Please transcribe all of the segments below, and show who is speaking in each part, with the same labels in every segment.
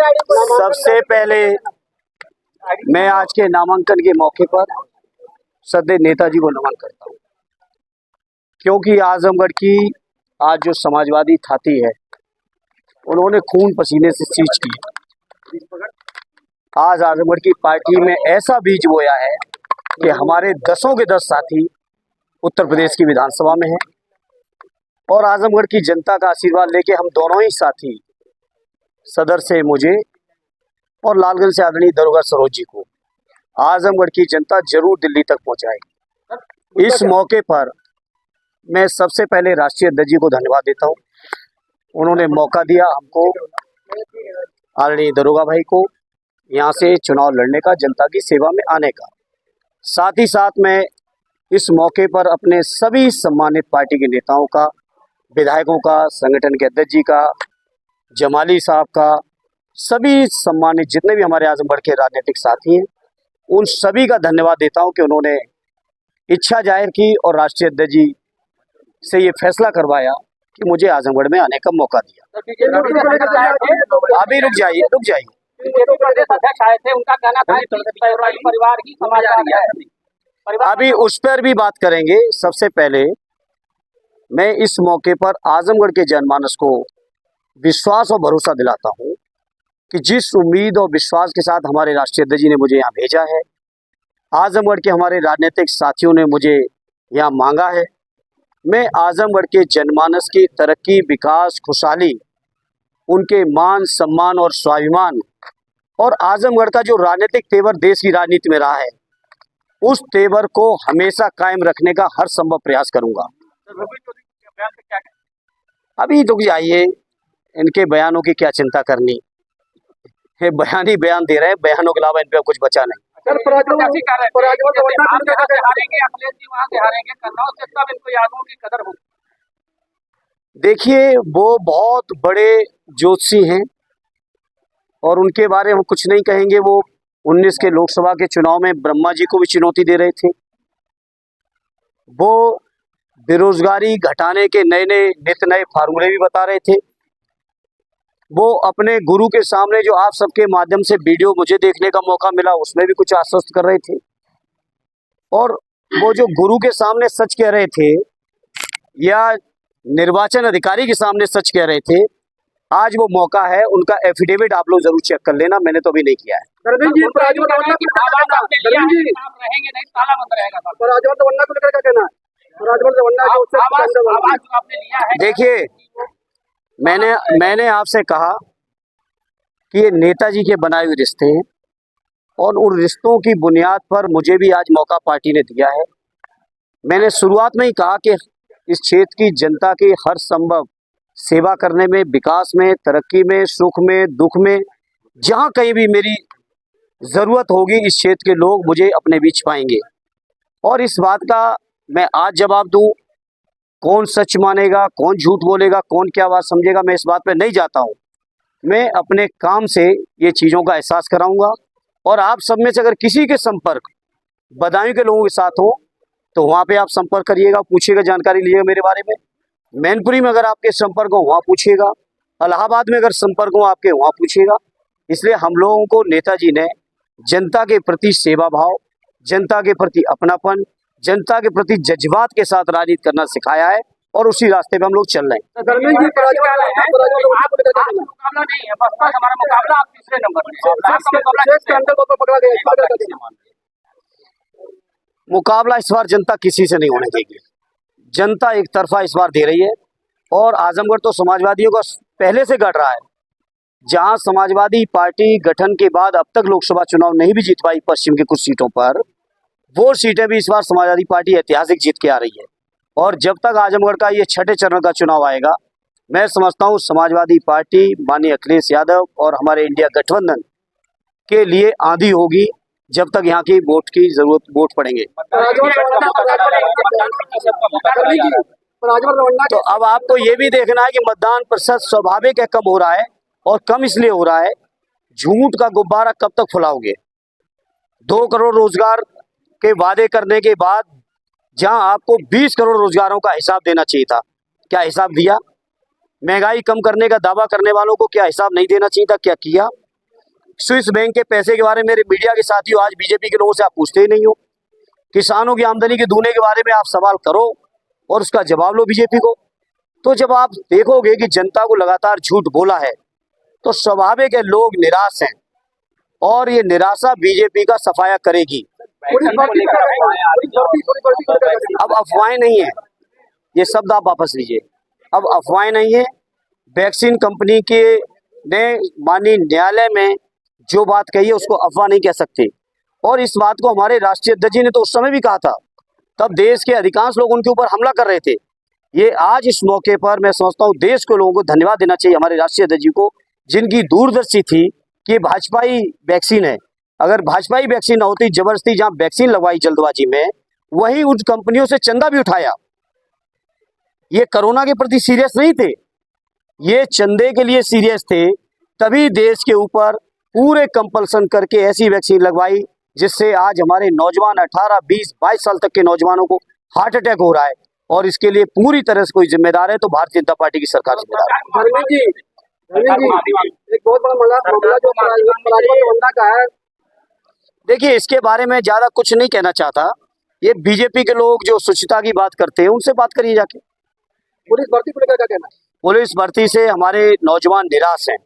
Speaker 1: सबसे पहले मैं आज के नामांकन के मौके पर सदैव नेताजी को नमन करता हूं, क्योंकि आजमगढ़ की आज जो समाजवादी थाती है उन्होंने खून पसीने से सींच की। आज आजमगढ़ की पार्टी में ऐसा बीज बोया है कि हमारे 10 के 10 साथी उत्तर प्रदेश की विधानसभा में हैं और आजमगढ़ की जनता का आशीर्वाद लेके हम दोनों ही साथी सदर से मुझे और लालगंज से आदरणीय दरोगा सरोज जी को आजमगढ़ की जनता जरूर दिल्ली तक पहुंचाएगी। इस मौके पर मैं सबसे पहले राष्ट्रीय अध्यक्ष जी को धन्यवाद देता हूं, उन्होंने मौका दिया हमको, आदरणीय दरोगा भाई को यहां से चुनाव लड़ने का, जनता की सेवा में आने का। साथ ही साथ मैं इस मौके पर अपने सभी सम्मानित पार्टी के नेताओं का, विधायकों का, संगठन के अध्यक्ष जी का, जमाली साहब का, सभी सम्मानित जितने भी हमारे आजमगढ़ के राजनीतिक साथी हैं, उन सभी का धन्यवाद देता हूं कि उन्होंने इच्छा जाहिर की और राष्ट्रीय अध्यक्ष जी से ये फैसला करवाया कि मुझे आजमगढ़ में आने का मौका दिया। अभी रुक जाइए।
Speaker 2: अध्यक्ष आए थे, उनका कहना था कि परिवार ही समाजवादी है।
Speaker 1: अभी उस पर भी बात करेंगे। सबसे पहले मैं इस मौके पर आजमगढ़ के जनमानस को विश्वास और भरोसा दिलाता हूं कि जिस उम्मीद और विश्वास के साथ हमारे राष्ट्रीय अध्यक्ष जी ने मुझे यहाँ भेजा है, आजमगढ़ के हमारे राजनीतिक साथियों ने मुझे यहाँ मांगा है, मैं आजमगढ़ के जनमानस की तरक्की, विकास, खुशहाली, उनके मान सम्मान और स्वाभिमान और आजमगढ़ का जो राजनीतिक तेवर देश की राजनीति में रहा है, उस तेवर को हमेशा कायम रखने का हर संभव प्रयास करूंगा। अभी रुक जाइए, इनके बयानों की क्या चिंता करनी है, बयान ही बयान दे रहे हैं, बयानों के अलावा इन पे कुछ बचा नहीं। देखिए, वो बहुत बड़े ज्योतिषी हैं और उनके बारे में हम कुछ नहीं कहेंगे। वो 19 के लोकसभा के चुनाव में ब्रह्मा जी को भी चुनौती दे रहे थे। वो बेरोजगारी घटाने के नित नए फार्मूले भी बता रहे थे। वो अपने गुरु के सामने, जो आप सबके माध्यम से वीडियो मुझे देखने का मौका मिला, उसमें भी कुछ आश्वस्त कर रहे थे और वो जो गुरु के सामने सच कह रहे थे या निर्वाचन अधिकारी के सामने सच कह रहे थे, आज वो मौका है। उनका एफिडेविट आप लोग जरूर चेक कर लेना, मैंने तो अभी नहीं किया है। देखिए, मैंने आपसे कहा कि ये नेताजी के बनाए हुए रिश्ते हैं और उन रिश्तों की बुनियाद पर मुझे भी आज मौका पार्टी ने दिया है। मैंने शुरुआत में ही कहा कि इस क्षेत्र की जनता की हर संभव सेवा करने में, विकास में, तरक्की में, सुख में, दुख में, जहां कहीं भी मेरी जरूरत होगी, इस क्षेत्र के लोग मुझे अपने बीच पाएंगे। और इस बात का मैं आज जवाब दूं, कौन सच मानेगा, कौन झूठ बोलेगा, कौन क्या बात समझेगा, मैं इस बात पे नहीं जाता हूं। मैं अपने काम से ये चीज़ों का एहसास कराऊंगा और आप सब में से अगर किसी के संपर्क बदायूं के लोगों के साथ हो तो वहाँ पे आप संपर्क करिएगा, पूछिएगा, जानकारी लीजिएगा मेरे बारे में। मैनपुरी में अगर आपके संपर्क हो वहाँ पूछिएगा, इलाहाबाद में अगर संपर्क हो आपके वहाँ पूछिएगा। इसलिए हम लोगों को नेताजी ने जनता के प्रति सेवा भाव, जनता के प्रति अपनापन, जनता के प्रति जज्बात के साथ राजनीति करना सिखाया है और उसी रास्ते पे हम लोग चल रहे हैं। मुकाबला इस बार जनता किसी से नहीं होने देगी। जनता एक तरफा इस बार दे रही है और आजमगढ़ तो समाजवादियों का पहले से गढ़ रहा है। जहां समाजवादी पार्टी गठन के बाद अब तक लोकसभा चुनाव नहीं भी जीत पाई पश्चिम की कुछ सीटों पर, वो सीटें भी इस बार समाजवादी पार्टी ऐतिहासिक जीत के आ रही है। और जब तक आजमगढ़ का ये 6ठे चरण का चुनाव आएगा, मैं समझता हूँ समाजवादी पार्टी, माननीय अखिलेश यादव और हमारे इंडिया गठबंधन के लिए आंधी होगी जब तक यहाँ की वोट की जरूरत, वोट पड़ेंगे। तो अब आपको ये भी देखना है कि मतदान प्रतिशत स्वाभाविक है कम हो रहा है, और कम इसलिए हो रहा है, झूठ का गुब्बारा कब तक फुलाओगे। 2 करोड़ रोजगार के वादे करने के बाद जहां आपको 20 करोड़ रोजगारों का हिसाब देना चाहिए था, क्या हिसाब दिया? महंगाई कम करने का दावा करने वालों को क्या हिसाब नहीं देना चाहिए था? क्या किया? स्विस बैंक के पैसे के बारे में मेरे मीडिया के साथियों आज बीजेपी के लोगों से आप पूछते ही नहीं हो। किसानों की आमदनी के दूने के बारे में आप सवाल करो और उसका जवाब लो बीजेपी को। तो जब आप देखोगे कि जनता को लगातार झूठ बोला है तो स्वाभाविक है लोग निराश हैं और ये निराशा बीजेपी का सफाया करेगी। अब अफवाहें नहीं है, ये शब्द आप वापस लीजिए। अब अफवाहें नहीं है। वैक्सीन कंपनी के ने माननीय न्यायालय में जो बात कही है उसको अफवाह नहीं कह सकते। और इस बात को हमारे राष्ट्रीय अध्यक्ष जी ने तो उस समय भी कहा था, तब देश के अधिकांश लोग उनके ऊपर हमला कर रहे थे। ये आज इस मौके पर मैं समझता हूँ देश के लोगों को धन्यवाद देना चाहिए हमारे राष्ट्रीय अध्यक्ष जी को, जिनकी दूरदर्शी थी कि भाजपाई वैक्सीन है। अगर भाजपाई वैक्सीन न होती, जबरदस्ती जहां वैक्सीन लगवाई जल्दबाजी में, वहीं उन कंपनियों से चंदा भी उठाया। ये कोरोना के प्रति सीरियस नहीं थे, ये चंदे के लिए सीरियस थे। तभी देश के ऊपर पूरे कंपल्सन करके ऐसी वैक्सीन लगवाई जिससे आज हमारे नौजवान 18, 20, 22 साल तक के नौजवानों को हार्ट अटैक हो रहा है। और इसके लिए पूरी तरह से कोई जिम्मेदार है तो भारतीय जनता पार्टी की सरकार जिम्मेदार है।
Speaker 2: एक बहुत बड़ा मामला जो पराली का है।
Speaker 1: देखिए, इसके बारे में ज्यादा कुछ नहीं कहना चाहता। ये बीजेपी के लोग जो स्वच्छता की बात करते हैं उनसे बात करिए जाके।
Speaker 2: पुलिस भर्ती को लेकर क्या कहना है?
Speaker 1: पुलिस भर्ती से हमारे नौजवान निराश हैं,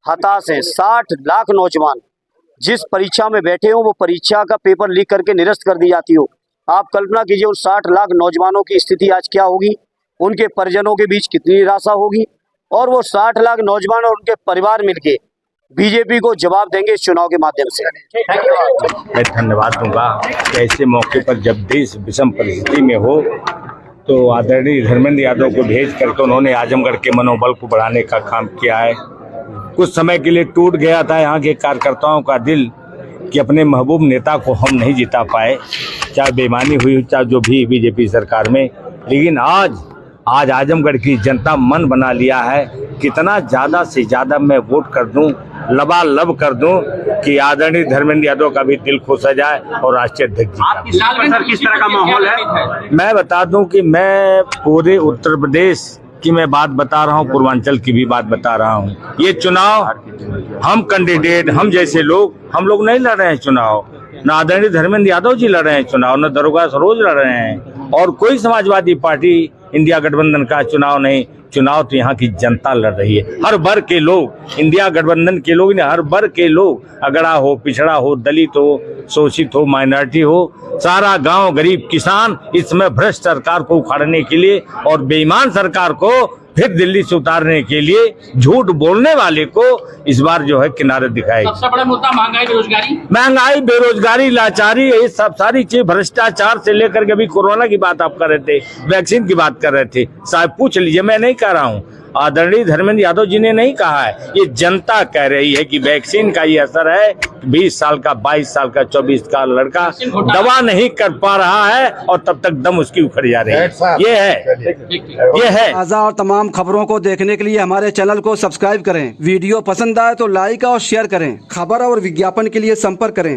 Speaker 1: हताश हैं। 60 लाख नौजवान जिस परीक्षा में बैठे हो वो परीक्षा का पेपर लीक करके निरस्त कर दी जाती हो। आप कल्पना कीजिए उन 60 लाख नौजवानों की स्थिति आज क्या होगी, उनके परिजनों के बीच कितनी निराशा होगी। और वो 60 लाख नौजवान और उनके परिवार मिलके बीजेपी को जवाब देंगे इस चुनाव के माध्यम से।
Speaker 3: मैं धन्यवाद दूंगा कि ऐसे मौके पर जब देश विषम परिस्थिति में हो तो आदरणीय धर्मेंद्र यादव को भेज करके उन्होंने आजमगढ़ के मनोबल को बढ़ाने का काम किया है। कुछ समय के लिए टूट गया था यहाँ के कार्यकर्ताओं का दिल कि अपने महबूब नेता को हम नहीं जिता पाए, चाहे बेईमानी हुई चाहे जो भी बीजेपी सरकार में। लेकिन आज आजमगढ़ की जनता मन बना लिया है, कितना ज़्यादा से ज़्यादा मैं वोट कर दूं, लबालब कर दूं कि आदरणीय धर्मेंद्र यादव का भी दिल खुश हो जाए और राष्ट्रीय अध्यक्ष जी का।
Speaker 2: सर किस तरह का माहौल है?
Speaker 3: मैं बता दूं कि मैं पूरे उत्तर प्रदेश की मैं बात बता रहा हूं, पूर्वांचल की भी बात बता रहा हूं। ये चुनाव हम कैंडिडेट, हम जैसे लोग, हम लोग नहीं लड़ रहे हैं चुनाव। न आदरणीय धर्मेंद्र यादव जी लड़ रहे हैं चुनाव, न दरोगा सरोज लड़ रहे हैं, और कोई समाजवादी पार्टी इंडिया गठबंधन का चुनाव नहीं। चुनाव तो यहाँ की जनता लड़ रही है। हर वर्ग के लोग, इंडिया गठबंधन के लोग नहीं, हर वर्ग के लोग, अगड़ा हो, पिछड़ा हो, दलित हो, शोषित हो, माइनॉरिटी हो, सारा गांव, गरीब, किसान इस समय भ्रष्ट सरकार को उखाड़ने के लिए और बेईमान सरकार को फिर दिल्ली से उतारने के लिए झूठ बोलने वाले को इस बार जो है किनारे दिखाएगी।
Speaker 2: सबसे बड़ा मुद्दा
Speaker 3: महंगाई, बेरोजगारी, लाचारी, ये सब सारी चीज, भ्रष्टाचार से लेकर के अभी कोरोना की बात आप कर रहे थे, वैक्सीन की बात कर रहे थे, साहब पूछ लीजिए, मैं नहीं कह रहा हूँ, आदरणीय धर्मेंद्र यादव जी ने नहीं कहा है, ये जनता कह रही है कि वैक्सीन का ये असर है। 20 साल का, 22 साल का, 24 का लड़का दवा नहीं कर पा रहा है और तब तक दम उसकी उखड़ जा रही है। ये है।
Speaker 4: ताज़ा और तमाम खबरों को देखने के लिए हमारे चैनल को सब्सक्राइब करें। वीडियो पसंद आए तो लाइक और शेयर करें। खबर और विज्ञापन के लिए संपर्क करें